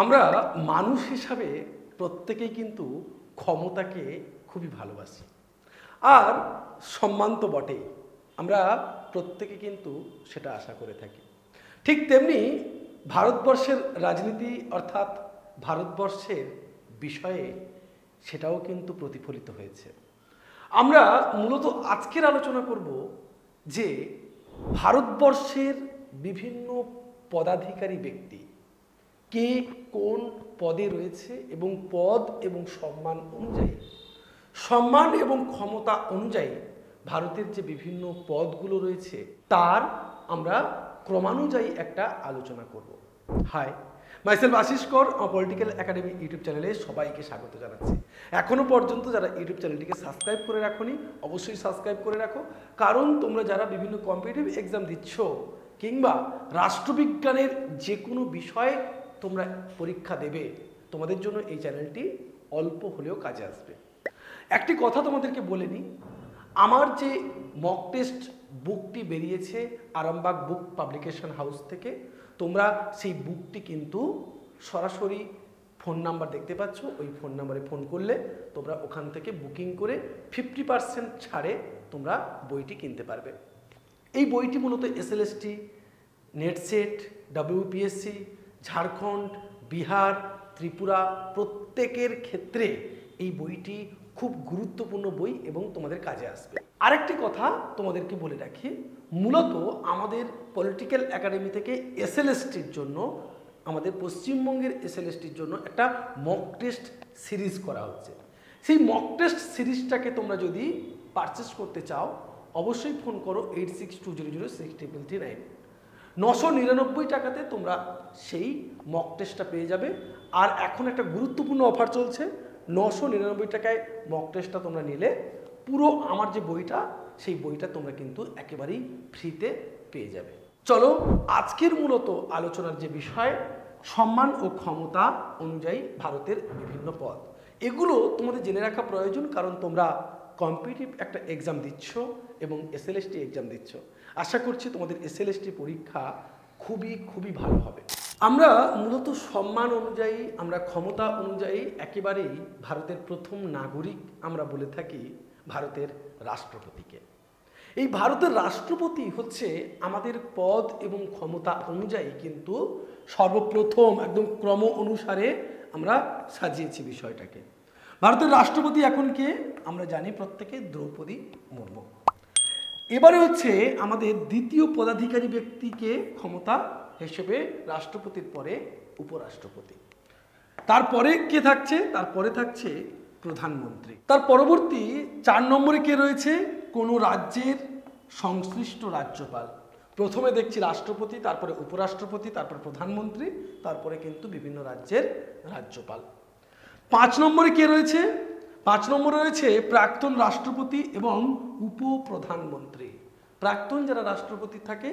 আমরা মানুষ হিসাবে প্রত্যেকেই কিন্তু ক্ষমতাকে খুবই ভালোবাসি, আর সম্মান তো বটেই। আমরা প্রত্যেকে কিন্তু সেটা আশা করে থাকি। ঠিক তেমনি ভারতবর্ষের রাজনীতি অর্থাৎ ভারতবর্ষের বিষয়ে সেটাও কিন্তু প্রতিফলিত হয়েছে। আমরা মূলত আজকের আলোচনা করব যে ভারতবর্ষের বিভিন্ন পদাধিকারী ব্যক্তি কে কোন পদে রয়েছে এবং পদ এবং সম্মান এবং ক্ষমতা অনুযায়ী ভারতের যে বিভিন্ন পদগুলো রয়েছে তার আমরা ক্রমানুযায়ী একটা আলোচনা করব। হাই, মাইসেলফ আশিস কর, পলিটিক্যাল একাডেমি ইউটিউব চ্যানেলে সবাইকে স্বাগত জানাচ্ছি। এখনো পর্যন্ত যারা ইউটিউব চ্যানেলটিকে সাবস্ক্রাইব করে রাখোনি অবশ্যই সাবস্ক্রাইব করে রাখো, কারণ তোমরা যারা বিভিন্ন কম্পিটিটিভ এক্সাম দিচ্ছ কিংবা রাষ্ট্রবিজ্ঞানের যে কোনো বিষয়ে তোমরা পরীক্ষা দেবে, তোমাদের জন্য এই চ্যানেলটি অল্প হলেও কাজে আসবে। একটি কথা তোমাদেরকে বলে নিই, আমার যে মক টেস্ট বুকটি বেরিয়েছে আরামবাগ বুক পাবলিকেশন হাউস থেকে, তোমরা সেই বুকটি কিন্তু সরাসরি ফোন নাম্বার দেখতে পাচ্ছ, ওই ফোন নাম্বারে ফোন করলে তোমরা ওখান থেকে বুকিং করে 50% ছাড়ে তোমরা বইটি কিনতে পারবে। এই বইটি মূলত SLST, NET SET, WPSC, Jharkhand, Bihar, Tripura প্রত্যেকের ক্ষেত্রে এই বইটি খুব গুরুত্বপূর্ণ বই এবং তোমাদের কাজে আসবে। আরেকটি কথা তোমাদেরকে বলে রাখি, মূলত আমাদের পলিটিক্যাল একাডেমি থেকে এসএলএসটির জন্য, আমাদের পশ্চিমবঙ্গের এসএলএসটির জন্য একটা মক টেস্ট সিরিজ করা হচ্ছে। সেই মক টেস্ট সিরিজটাকে তোমরা যদি পারচেস করতে চাও অবশ্যই ফোন করো 8620063339। 999 টাকাতে তোমরা সেই মক টেস্টটা পেয়ে যাবে। আর এখন একটা গুরুত্বপূর্ণ অফার চলছে, 999 টাকায় মক টেস্টটা তোমরা নিলে পুরো আমার যে বইটা সেই বইটা তোমরা কিন্তু একেবারেই ফ্রিতে পেয়ে যাবে। চলো আজকের মূলত আলোচনার যে বিষয়, সম্মান ও ক্ষমতা অনুযায়ী ভারতের বিভিন্ন পদ, এগুলো তোমাদের জেনে রাখা প্রয়োজন, কারণ তোমরা কম্পিটিটিভ একটা এক্সাম দিচ্ছ এবং এসএলএসটি এক্সাম দিচ্ছ। আশা করছি তোমাদের এসএলএসটি পরীক্ষা খুবই ভালো হবে। আমরা মূলত সম্মান অনুযায়ী, আমরা ক্ষমতা অনুযায়ী একেবারেই ভারতের প্রথম নাগরিক আমরা বলে থাকি ভারতের রাষ্ট্রপতিকে। এই ভারতের রাষ্ট্রপতি হচ্ছে আমাদের পদ এবং ক্ষমতা অনুযায়ী কিন্তু সর্বপ্রথম একদম ক্রম অনুসারে আমরা সাজিয়েছি বিষয়টাকে। ভারতের রাষ্ট্রপতি এখন কে আমরা জানি প্রত্যেকে, দ্রৌপদী মুর্মু। এবারে হচ্ছে আমাদের দ্বিতীয় পদাধিকারী ব্যক্তিকে ক্ষমতা হিসেবে রাষ্ট্রপতির পরে উপরাষ্ট্রপতি। তারপরে কে থাকছে? তারপরে থাকছে প্রধানমন্ত্রী। তার পরবর্তী 4 নম্বরে কে রয়েছে? কোনো রাজ্যের সংশ্লিষ্ট রাজ্যপাল। প্রথমে দেখছি রাষ্ট্রপতি, তারপরে উপরাষ্ট্রপতি, তারপরে প্রধানমন্ত্রী, তারপরে কিন্তু বিভিন্ন রাজ্যের রাজ্যপাল। 5 নম্বরে কে রয়েছে? 5 নম্বরে রয়েছে প্রাক্তন রাষ্ট্রপতি এবং উপপ্রধানমন্ত্রী। প্রাক্তন যারা রাষ্ট্রপতি থাকে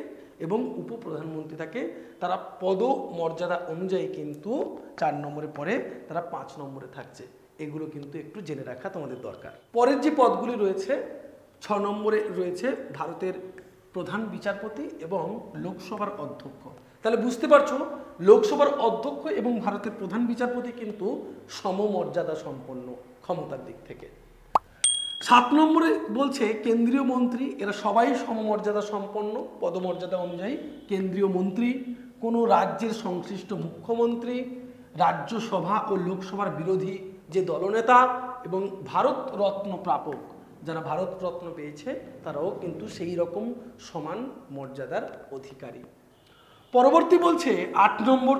এবং উপপ্রধানমন্ত্রী থাকে তারা পদমর্যাদা অনুযায়ী কিন্তু 4 নম্বরে পরে তারা 5 নম্বরে থাকছে। এগুলো কিন্তু একটু জেনে রাখা তোমাদের দরকার। পরের যে পদগুলি রয়েছে, 6 নম্বরে রয়েছে ভারতের প্রধান বিচারপতি এবং লোকসভার অধ্যক্ষ। তাহলে বুঝতে পারছো লোকসভার অধ্যক্ষ এবং ভারতের প্রধান বিচারপতি কিন্তু সমমর্যাদা সম্পন্ন ক্ষমতার দিক থেকে। 7 নম্বরে বলছে কেন্দ্রীয় মন্ত্রী, এরা সবাই সমমর্যাদা সম্পন্ন পদমর্যাদা অনুযায়ী। কেন্দ্রীয় মন্ত্রী, কোনো রাজ্যের সংশ্লিষ্ট মুখ্যমন্ত্রী, রাজ্যসভা ও লোকসভার বিরোধী যে দলনেতা এবং ভারত রত্ন প্রাপক, যারা ভারত রত্ন পেয়েছে তারাও কিন্তু সেই রকম সমান মর্যাদার অধিকারী। পরবর্তী বলছে 8 নম্বর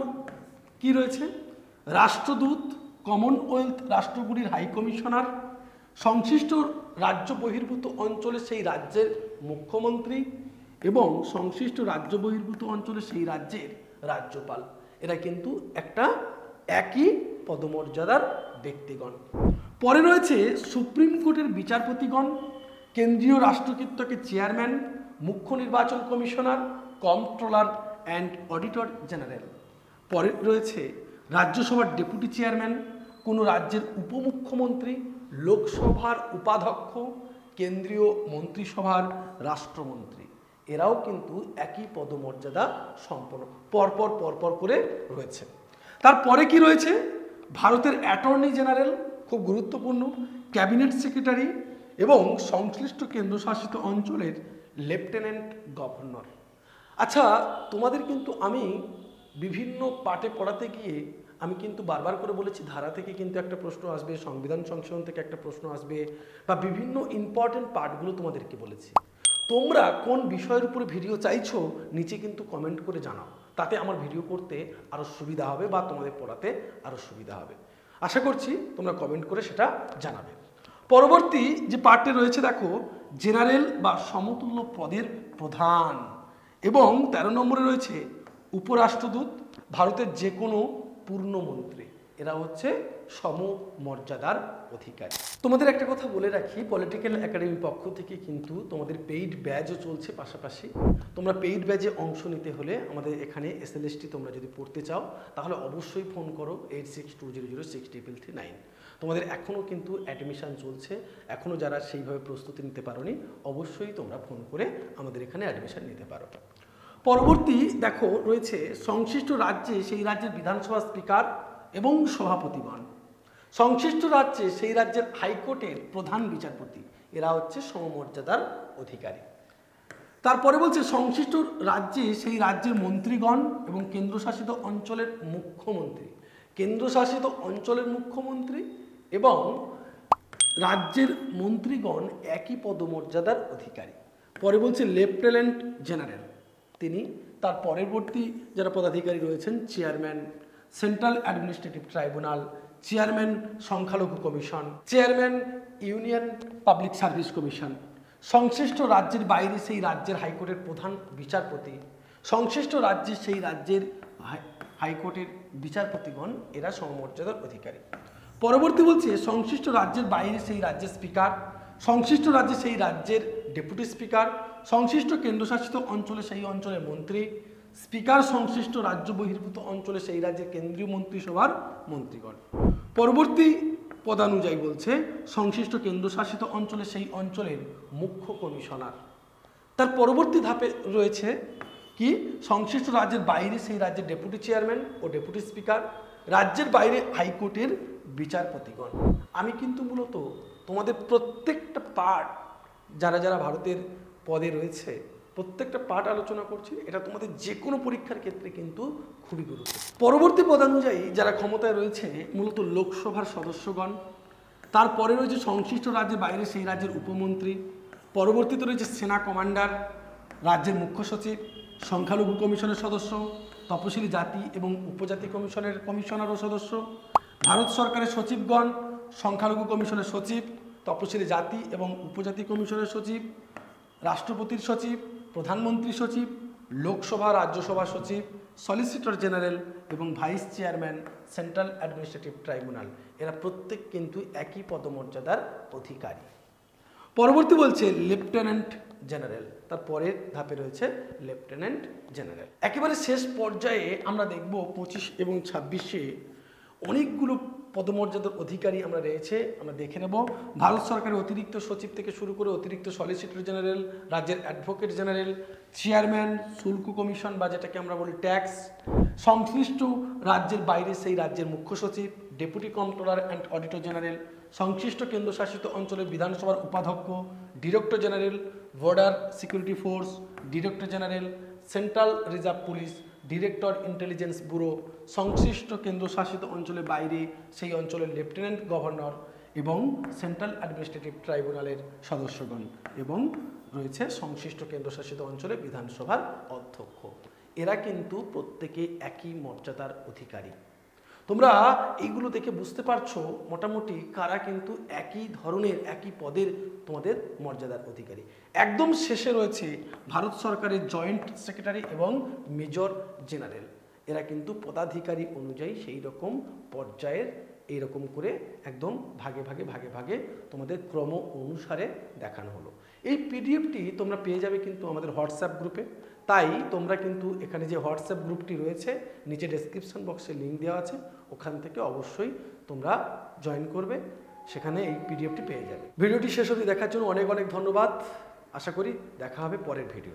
কি রয়েছে? রাষ্ট্রদূত, কমনওয়েলথ রাষ্ট্রগুলির হাই কমিশনার, সংশ্লিষ্ট রাজ্য বহির্ভূত অঞ্চলে সেই রাজ্যের মুখ্যমন্ত্রী এবং সংশ্লিষ্ট রাজ্য বহির্ভূত অঞ্চলে সেই রাজ্যের রাজ্যপাল। এরা কিন্তু একটা একই পদমর্যাদার ব্যক্তিগণ। পরে রয়েছে সুপ্রিম কোর্টের বিচারপতিগণ, কেন্দ্রীয় রাষ্ট্রকীর্তকের চেয়ারম্যান, মুখ্য নির্বাচন commissioner, controller and auditor general. পরে রয়েছে রাজ্যসভার ডেপুটি চেয়ারম্যান, কোনো রাজ্যের উপমুখ্যমন্ত্রী, লোকসভার উপাধ্যক্ষ, কেন্দ্রীয় মন্ত্রিসভার রাষ্ট্রমন্ত্রী। এরাও কিন্তু একই পদমর্যাদা সম্পন্ন পরপর করে রয়েছে। তারপরে কি রয়েছে, ভারতের অ্যাটর্নি জেনারেল, খুব গুরুত্বপূর্ণ, ক্যাবিনেট সেক্রেটারি এবং সংশ্লিষ্ট কেন্দ্রশাসিত অঞ্চলের লেফটেন্যান্ট গভর্নর। আচ্ছা, তোমাদের কিন্তু আমি বিভিন্ন পাঠে পড়াতে গিয়ে আমি কিন্তু বারবার করে বলেছি ধারা থেকে কিন্তু একটা প্রশ্ন আসবে, সংবিধান সংশোধন থেকে একটা প্রশ্ন আসবে, বা বিভিন্ন ইম্পর্টেন্ট পার্টগুলো তোমাদেরকে বলেছি। তোমরা কোন বিষয়ের উপরে ভিডিও চাইছো নিচে কিন্তু কমেন্ট করে জানাও, তাতে আমার ভিডিও করতে আরও সুবিধা হবে বা তোমাদের পড়াতে আরও সুবিধা হবে। আশা করছি তোমরা কমেন্ট করে সেটা জানাবে। পরবর্তী যে পার্টে রয়েছে দেখো, জেনারেল বা সমতুল্য পদের প্রধান, এবং 13 নম্বরে রয়েছে উপরাষ্ট্রদূত, ভারতের যে কোনো পূর্ণমন্ত্রী, এরা হচ্ছে সমমর্যাদার অধিকারী। তোমাদের একটা কথা বলে রাখি, পলিটিক্যাল একাডেমি পক্ষ থেকে কিন্তু তোমাদের পেইড ব্যাচও চলছে পাশাপাশি। তোমরা পেইড ব্যাচে অংশ নিতে হলে আমাদের এখানে SLST তোমরা যদি পড়তে চাও তাহলে অবশ্যই ফোন করো 86200639। তোমাদের এখনও কিন্তু অ্যাডমিশান চলছে, এখনও যারা সেইভাবে প্রস্তুতি নিতে পারোনি অবশ্যই তোমরা ফোন করে আমাদের এখানে অ্যাডমিশান নিতে পারো। পরবর্তী দেখো রয়েছে সংশ্লিষ্ট রাজ্যে সেই রাজ্যের বিধানসভা স্পিকার এবং সভাপতিগণ, সংশ্লিষ্ট রাজ্যে সেই রাজ্যের হাইকোর্টের প্রধান বিচারপতি, এরা হচ্ছে সমমর্যাদার অধিকারী। তারপরে বলছে সংশ্লিষ্ট রাজ্যে সেই রাজ্যের মন্ত্রীগণ এবং কেন্দ্রশাসিত অঞ্চলের মুখ্যমন্ত্রী, কেন্দ্রশাসিত অঞ্চলের মুখ্যমন্ত্রী এবং রাজ্যের মন্ত্রীগণ একই পদমর্যাদার অধিকারী। পরে বলছে লেফটেন্যান্ট জেনারেল, তিনি, তার পরবর্তী যারা পদাধিকারী রয়েছেন chairman central administrative tribunal, chairman সংখ্যালঘু commission, chairman union public service commission, সংশ্লিষ্ট রাজ্যের বাইরে সেই রাজ্যের হাইকোর্টের প্রধান বিচারপতি, সংশ্লিষ্ট রাজ্যের সেই রাজ্যের হাইকোর্টের বিচারপতিগণ, এরা সমমর্যাদার অধিকারী। পরবর্তী বলছে সংশ্লিষ্ট রাজ্যের বাইরে সেই রাজ্যের স্পিকার, সংশ্লিষ্ট রাজ্যে সেই রাজ্যের ডেপুটি স্পিকার, সংশ্লিষ্ট কেন্দ্রশাসিত অঞ্চলে সেই অঞ্চলের মন্ত্রী, স্পিকার সংশ্লিষ্ট রাজ্য বহির্ভূত অঞ্চলে সেই রাজ্যের কেন্দ্রীয় মন্ত্রিসভার মন্ত্রীগণ। পরবর্তী পদানুযায়ী বলছে সংশ্লিষ্ট কেন্দ্রশাসিত অঞ্চলে সেই অঞ্চলের মুখ্য কমিশনার। তার পরবর্তী ধাপে রয়েছে কি, সংশ্লিষ্ট রাজ্যের বাইরে সেই রাজ্যের ডেপুটি চেয়ারম্যান ও ডেপুটি স্পিকার, রাজ্যের বাইরে হাইকোর্টের বিচারপতিগণ। আমি কিন্তু মূলত তোমাদের প্রত্যেকটা পার্ট যারা যারা ভারতের পদে রয়েছে প্রত্যেকটা পার্ট আলোচনা করছি, এটা তোমাদের যে কোনো পরীক্ষার ক্ষেত্রে কিন্তু খুবই গুরুত্বপূর্ণ। পরবর্তী পদানুযায়ী যারা ক্ষমতায় রয়েছে মূলত লোকসভার সদস্যগণ, তারপরে রয়েছে সংশ্লিষ্ট রাজ্যের বাইরে সেই রাজ্যের উপমন্ত্রী, পরবর্তীতে রয়েছে সেনা কমান্ডার, রাজ্যের মুখ্য সচিব, সংখ্যালঘু কমিশনের সদস্য, তপশিলি জাতি এবং উপজাতি কমিশনের কমিশনার ও সদস্য, ভারত সরকারের সচিবগণ, সংখ্যালঘু কমিশনের সচিব, তপশিলি জাতি এবং উপজাতি কমিশনের সচিব, রাষ্ট্রপতির সচিব, প্রধানমন্ত্রী সচিব, লোকসভা রাজ্যসভা সচিব, সলিসিটর জেনারেল এবং vice chairman central administrative tribunal, এরা প্রত্যেক কিন্তু একই পদমর্যাদার অধিকারী। পরবর্তী বলছে লেফটেন্যান্ট জেনারেল, তার পরের ধাপে রয়েছে লেফটেন্যান্ট জেনারেল। একেবারে শেষ পর্যায়ে আমরা দেখব 25 এবং 26-এ অনেকগুলো পদমর্যাদার অধিকারী আমরা রয়েছে, আমরা দেখে নেব। ভারত সরকারের অতিরিক্ত সচিব থেকে শুরু করে অতিরিক্ত সলিসিটর জেনারেল, রাজ্যের অ্যাডভোকেট জেনারেল, চেয়ারম্যান শুল্ক কমিশন বা যেটাকে আমরা বলি ট্যাক্স, সংশ্লিষ্ট রাজ্যের বাইরে সেই রাজ্যের মুখ্য সচিব, deputy controller and auditor general, সংশ্লিষ্ট কেন্দ্রশাসিত অঞ্চলের বিধানসভার উপাধ্যক্ষ, director general border security force, director general central reserve police, director intelligence bureau, সংশ্লিষ্ট কেন্দ্রশাসিত অঞ্চলের বাইরে সেই অঞ্চলের লেফটেন্যান্ট গভর্নর এবং সেন্ট্রাল অ্যাডমিনিস্ট্রেটিভ ট্রাইব্যুনালের সদস্যগণ, এবং রয়েছে সংশ্লিষ্ট কেন্দ্রশাসিত অঞ্চলে বিধানসভার অধ্যক্ষ। এরা কিন্তু প্রত্যেকে একই মর্যাদার অধিকারী। তোমরা এইগুলো দেখে বুঝতে পারছো মোটামুটি কারা কিন্তু একই ধরনের একই পদের তোমাদের মর্যাদার অধিকারী। একদম শেষে রয়েছে ভারত সরকারের জয়েন্ট সেক্রেটারি এবং মেজর জেনারেল, এরা কিন্তু পদাধিকারী অনুযায়ী সেই রকম পর্যায়ের এইরকম করে একদম ভাগে ভাগে ভাগে ভাগে তোমাদের ক্রম অনুসারে দেখানো হলো। এই পিডিএফটি তোমরা পেয়ে যাবে কিন্তু আমাদের হোয়াটসঅ্যাপ গ্রুপে, তাই তোমরা কিন্তু এখানে যে হোয়াটসঅ্যাপ গ্রুপটি রয়েছে নিচে ডেসক্রিপশন বক্সে লিঙ্ক দেওয়া আছে, ওখান থেকে অবশ্যই তোমরা জয়েন করবে, সেখানে এই পিডিএফটি পেয়ে যাবে। ভিডিওটি শেষ অবধি দেখার জন্য অনেক অনেক ধন্যবাদ। আশা করি দেখা হবে পরের ভিডিও।